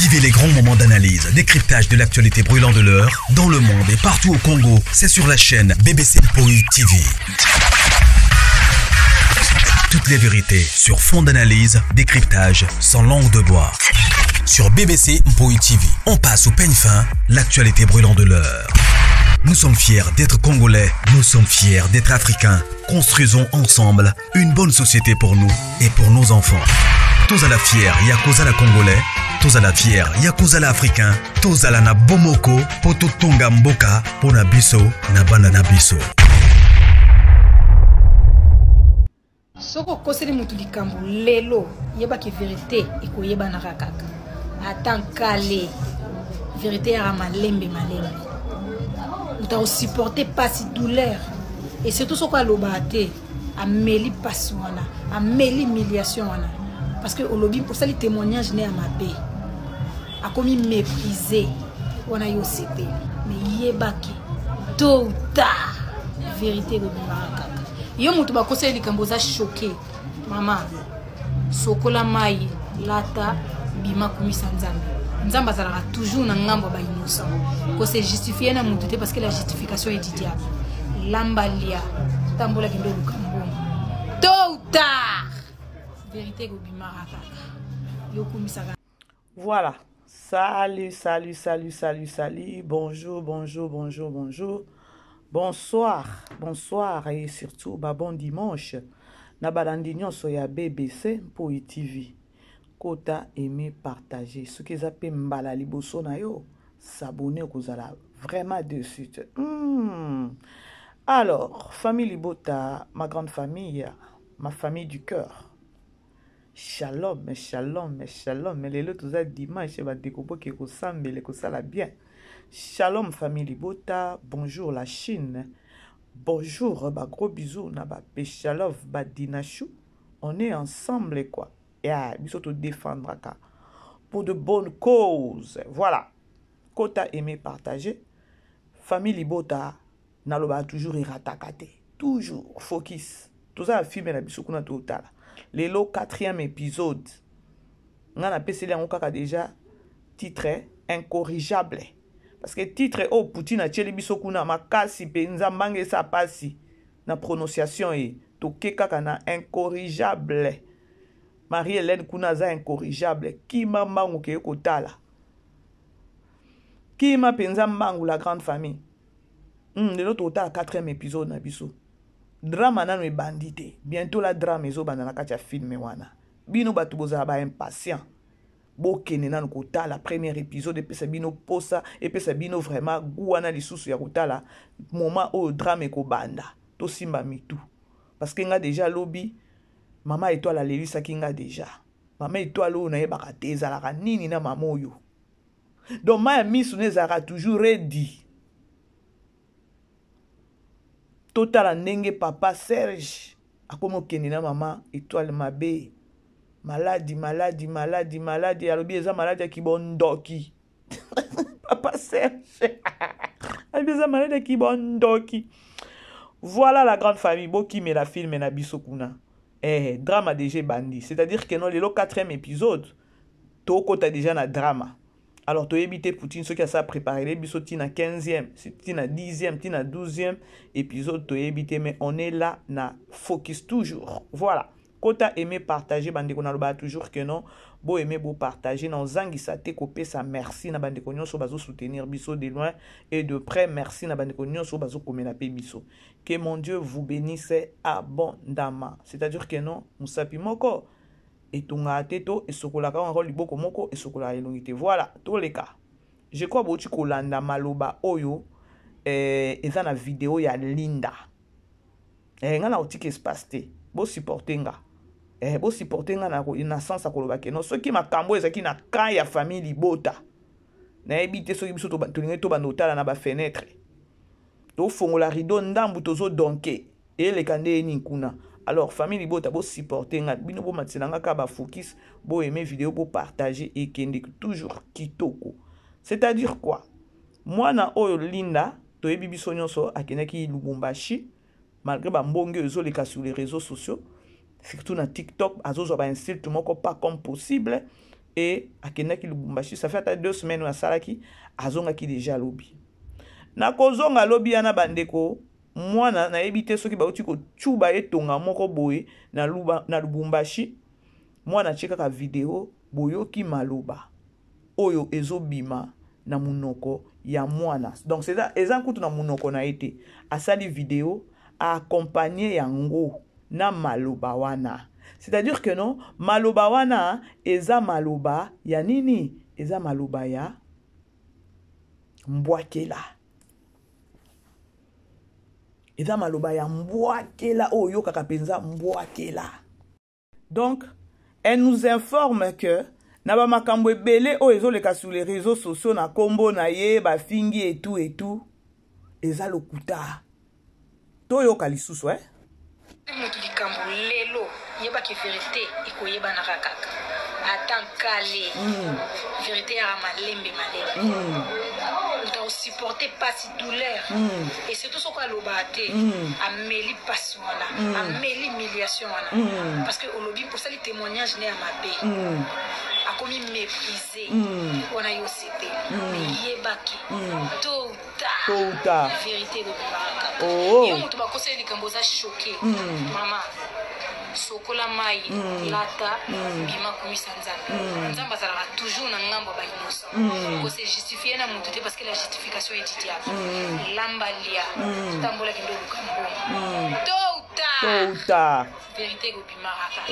Vivez les grands moments d'analyse, décryptage de l'actualité brûlante de l'heure, dans le monde et partout au Congo. C'est sur la chaîne BBC Mpoi TV. Toutes les vérités sur fond d'analyse, décryptage, sans langue de bois. Sur BBC Mpoi TV, on passe au peigne fin, l'actualité brûlante de l'heure. Nous sommes fiers d'être Congolais, nous sommes fiers d'être Africains. Construisons ensemble une bonne société pour nous et pour nos enfants. Tous à la fière, Yakozala Congolais. Tous à la fière, Yakozala Africain. Tous à la na bomoko, poto tonga mboka, pona biso, na banda na biso. Soko koseli mutu likambo lelo, yeba ki vérité eko yeba na kaka. Atan kale, vérité ya malembe. Muta o supporter pas douleur et surtout soko alobate, ameli paswana, ameli humiliation wana. Parce que au lobby pour ça les témoignages né à ma paix. A commis méprisé, on a eu OCP, mais yebaki tôt ou tard, vérité de Baraka. Yo mutu ba conseil likamboza choqué. Maman, sokola mai lata bima kumisa nzambe. Nzamba zalaka toujours na ngambo ba innocent. Ko se justifier na mutu te parce que la justification est du diable. Lambalia tambola kindo lukambo. Tôt ou tard, vérité de Baraka. Yo kumisa. Voilà. Salut. Bonsoir et surtout bon dimanche. Nabalandignon soya BBC Mpoi TV. Kota aimer partager. Ce qu'ils appellent mbala liboso na yo, s'abonner kozala vraiment de suite. Alors, famille Libota, ma grande famille, ma famille du cœur. Shalom. Mais les autres tous dimanche va découper que ressemble que ça la bien. Shalom famille Libota, bonjour la Chine. Bonjour, gros bisous na ba Peshalov ba Dinachou. On est ensemble quoi. Et bisous te défendre pour de bonnes causes. Voilà. Kota aimer partager. Famille Libota naloba toujours iratakate. Toujours focus. Tout ça filmé la bisou kuna total. Lelo 4e épisode. On a appelé déjà titre incorrigible. Parce que titre oh Poutine a tcheli biso kuna makasi penza mange sa pasi na prononciation e to keka na incorrigible. Marie-Hélène kuna za incorrigible. Qui m'a mangu ke kotala. Qui m'a penza mangu la grande famille. Lelo total 4e épisode na biso. Drama nano e bandité. Bientôt la drame ezo bandana kacha filme wana. Bino batu boza ba impatient. Bokene nano kota la premier épisode et puis bino posa et puis bino vraiment gouana lisusu ya kota moment au drame ko banda. To simba mitu. Parce que nga déjà lobby mama étoile la lelisa kinga déjà. Mama étoile o na yebaka teza la nini na mamoyo. Donc ma misu nezara toujours ready. Total ndenge papa Serge akomo kenina mama étoile mabe maladie alobi eza maladie ki bondoki papa Serge alobi eza maladie ki bondoki. Voilà la grande famille boki me la film na biso kuna drama déjà bandi, c'est-à-dire que non le 4e épisode to kota déjà na drama. Alors, tu as évité Poutine, ce qui a ça préparé, les bisoti na 15e, c'est na 10e, na 12e épisode, tu as évité, mais on est là, na focus toujours. Voilà. Kota aimer partager, bande qu'on a toujours que non, beau aimer, beau partager, non zangi sa te kopé sa merci, na bande qu'on so bazo soutenir biso de loin et de près, merci na bande qu'on so bazo komenape biso. Que mon Dieu vous bénisse abondamment. C'est-à-dire que non, musapi moko. Et tunga teto et sokolaka en rôle liboko moko et sokola elongité. Voilà, tous les cas. Je crois que kolanda maloba oyo eza na vidéo ya Linda. Nga na otiki espace te. Bo supportenga. Bo supportenga na sens akoloba ke non ceux qui makambo ezaki na ka ya famille Libota. Na ebité ceux qui biso to lingi to banotala na ba fenêtre. To fongola rideau ndambu tozo donke et le kande ni kuna. Alors, famille Libota, bo supporter nga bino bo matselanga ka ba focus, bo aimer vidéo, bo partager et kende toujours kitoko. C'est-à-dire quoi? Moi na oyo Linda, to yebi biso nyonso akenaki Lubumbashi, malgré ba mbonge ezoleka sur les réseaux sociaux, surtout na TikTok, azozo ba insulte moko pas comme possible. et akendaki Lubumbashi, ça fait 2 semaines à salaki azongaki déjà lobi. Na kozonga lobi yana bandeko, mwana na ebite soki bauti ko chuba etonga moko boye na Lubumbashi, mwana cheka ka video boyoki maloba oyo ezobima na munoko ya mwana. Donc c'est ça, eza kutu na munoko na ete asali video a accompagner yango na maloba wana. C'est-à-dire que non, maloba wana eza maloba ya nini? Eza maloba ya mbwakela. Eza maloba ya mbwakela oyo kaka penza mbwakela. Donc, elle nous informe que na makambo ebele o ezoleka sur les réseaux sociaux na kombo na ye ba fingi et tout eza lokuta toyoka lisusu mutu likambo lelo yeba ke vérité ikoyeba na kaka atankale vérité ya malembe uta supporter pas douleur et surtout ce qu'on lobate ameli passion wana ameli humiliation wana parce que au lobby pour ça les témoignages né à ma paix a commis méprisé on a eu cité mais yebaki tôt ou tard vérité de baraka yo mutu ba conseil likambo za choqué maman sokola mai lata bima kumisa nzambe nzamba zala toujours na ngambo ba innocent ko se justifier na mutu te parce que la justification est diable lamba lia tambola kindo lukambo tôt ou tard vérité ko bimaraka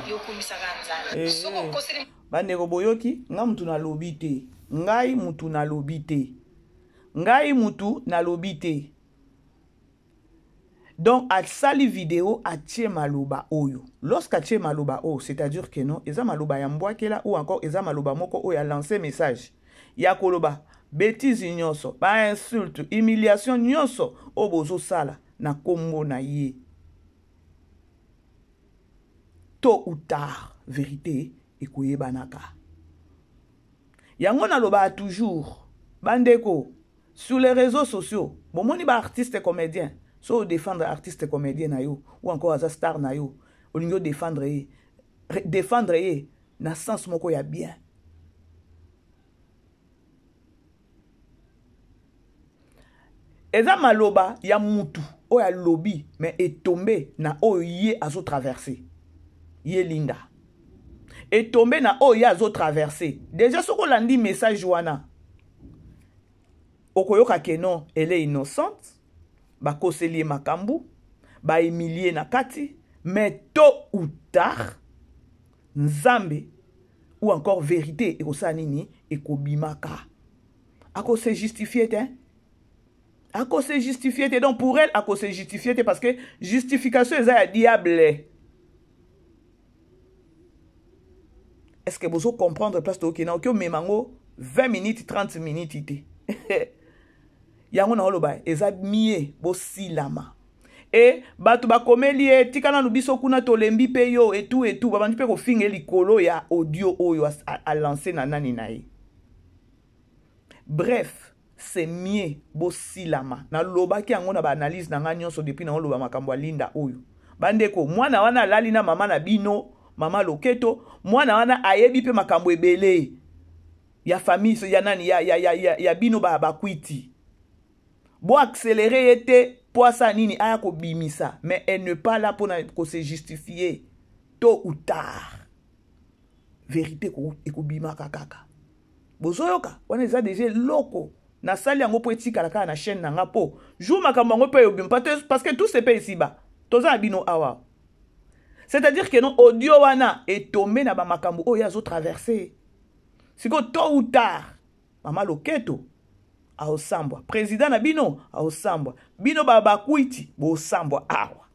yo kumisa nzambe soko ko se bandeko boyoki nga mutu na lobite ngai mutu na lobite ngai mutu na lobite. Donc, à sali vidéo, à tché maloba oyo. Lorsqu'à tché maloba o, c'est-à-dire que non, eza maloba yamboa kela ou encore eza maloba moko o ya lancé message. Ya koloba, bêtise nyonso, ba insulte, humiliation nyonso, o bozo sala, na kombo na ye. Tôt ou tard, vérité, ekoye banaka. Yango na loba toujours, bandeko, sur les réseaux sociaux, bon moni ba artiste et comédien, so défendre artiste comédien na yo ou encore as star na yo olingo défendre ye na sens moko ya bien. Eza maloba ya mutu o ya lobby mais est tombé na o ye azo traverser ye linda est tombé na o ye azo traverser déjà soko landi message wana okoyoka ke non elle est innocente ba koseli makambu ba humilier na kati mais tôt ou tard nzambe ou encore vérité et kosa nini et kobimaka ako se justifier te ako se justifier te donc pour elle ako se justifier te parce que justification est à diable. Est-ce que vous comprendre place to okina okyo memango 20 minutes 30 minutes ité yango na oloba eza mie bo silama et batu ba komeli etikana lubiso kuna tolembi pe yo et tout babandi pe ko finga likolo ya audio oyo a lancer na nani nae. Bref, c'est mie bo silama na loba ki yango na ba analyse na nga nyonso depuis na oloba makambo linda oyo bandeko mwana wana lali na mama na bino mama loketo mwana wana ayebi pe makambo ebele ya famille ya nani ya bino ba kwiti. Bon accélérer était poisa nini aya ko bimisa mais elle n'est pas là pour se justifier tôt ou tard. Vérité ko ekobima kaka. Bozoyoka wana eza déjà loko na sali yango po etika kaka na chaîne nanga po. Jou makambo ngo pe yobim parce que tout se paye ici bas. Toza bino awa. C'est-à-dire que non audio wana est tombé na ba makambo o yazo traverser. Siko tôt ou tard mama loketo a osambwa président na bino a osambwa bino baba kuiti bo osambwa awa.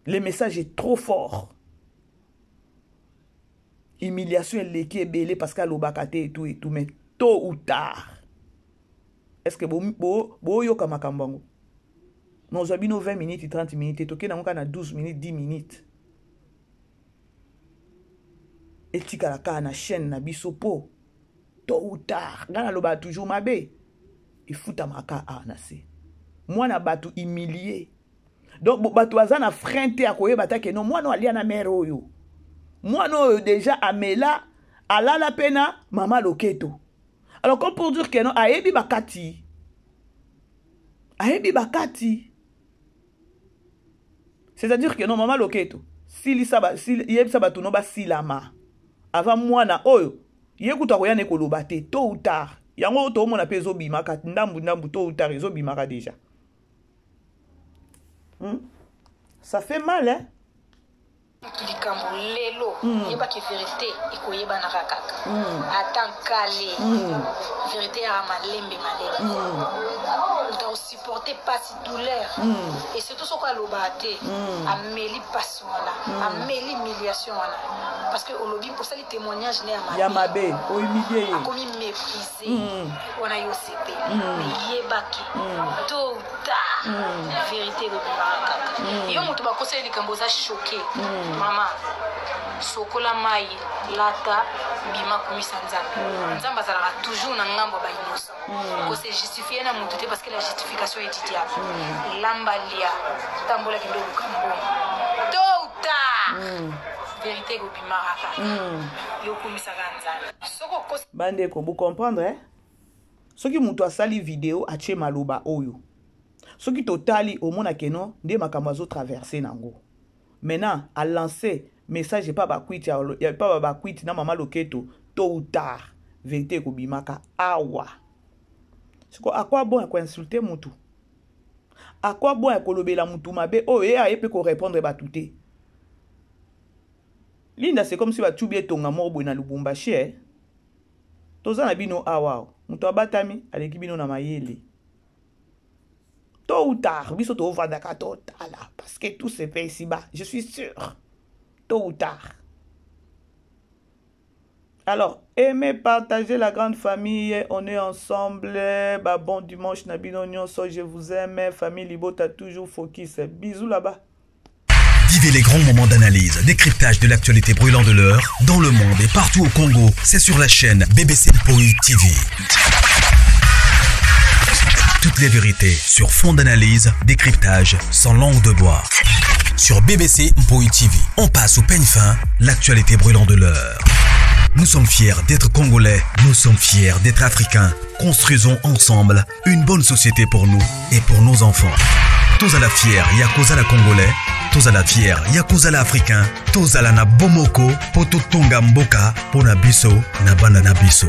Le message est trop fort. Humiliation eleki ebele parce que lobakate et tout mais tôt ou tard est-ce que bo yoka makambango non zabino 20 minutes 30 minutes toke na ngoka na 12 minutes 10 minutes etikala ka na chaîne na biso po tôt ou tard ngana loba toujours mabe ifuta maka anase mwana batu humilié donc batu azana frente akoyeba ta ke non mwana alia na mère oyo mwana oyo déjà amela ala la pena Maman Loketo. Alors comme pour dire que non, ayebi bakati. Ayebi bakati. C'est-à-dire que non, Maman Loketo. Si yeb sabatu no ba silama. Avant moi na oyo. Yekuta koyane kolobate tôt ou tard. Yango to mona pezo bimaka ndambu tôt ou tard ezo bimaka déjà. Ça fait mal, hein? likambo lelo yeba ki vérité ikoyeba na kaka atan kale vérité ya malembe uta supporter pas douleur et surtout ce quoi lobate ameli passe wana ameli humiliation wana parce que olobi pour ça les témoignages ne ya mabe o humilier akomi mépriser wana yo sepe mais yebaki tôt ou tard vérité lobimaka kaka yo mutu bakoseli likambo za choqué Mama, sokola mai lata bima kumisa nzambe. Nzambe azalaka toujours na ngambo ba innocent. Ko se justifier na mutu te parce que la justification est diable. Lamba lia tambola kidogo kambo. Tôt ou tard. Vérité ko bimaraka. Yo kumisa nzambe. Soko ko bande ko vous comprendre hein? Soki mutu asali vidéo ache maloba oyo. Soki totali omona keno nde makambo azo traverser nango. Maintenant, à lancer message et pas bakwiti, y a pas bakwiti na Maman Loketo tôt ou tard vérité ko bimaka awa. C'est quoi à quoi bon ko insulter mutu? À quoi bon ko lobela mutu mabe oh et ayepe ko répondre ba touté. Linda c'est comme si ba tubie tonga morbo na Lubumbashi eh. Toza na bino awa. Mutu abatami aleki bino na mayele. Tôt ou tard, biso to vandaka total parce que tout se fait ici-bas, je suis sûr. Tôt ou tard. Alors, aimez partager la grande famille, on est ensemble. Bah bon dimanche Nabino Nyonso, je vous aime, famille Libota toujours focus. Bisous là-bas. Vivez les grands moments d'analyse, décryptage de l'actualité brûlante de l'heure dans le monde et partout au Congo. C'est sur la chaîne BBC Mpoï TV. Toutes les vérités sur fond d'analyse, décryptage sans langue de bois. Sur BBC Mpoï TV, on passe au peigne fin l'actualité brûlante de l'heure. Nous sommes fiers d'être Congolais, nous sommes fiers d'être Africains. Construisons ensemble une bonne société pour nous et pour nos enfants. Tous à la fière, Yakoza la Congolais. Tous à la fière, Yakoza la Africain. Tous à la na Bomoko, Poto Tonga Mboka, Pona Biso, na Banana Biso.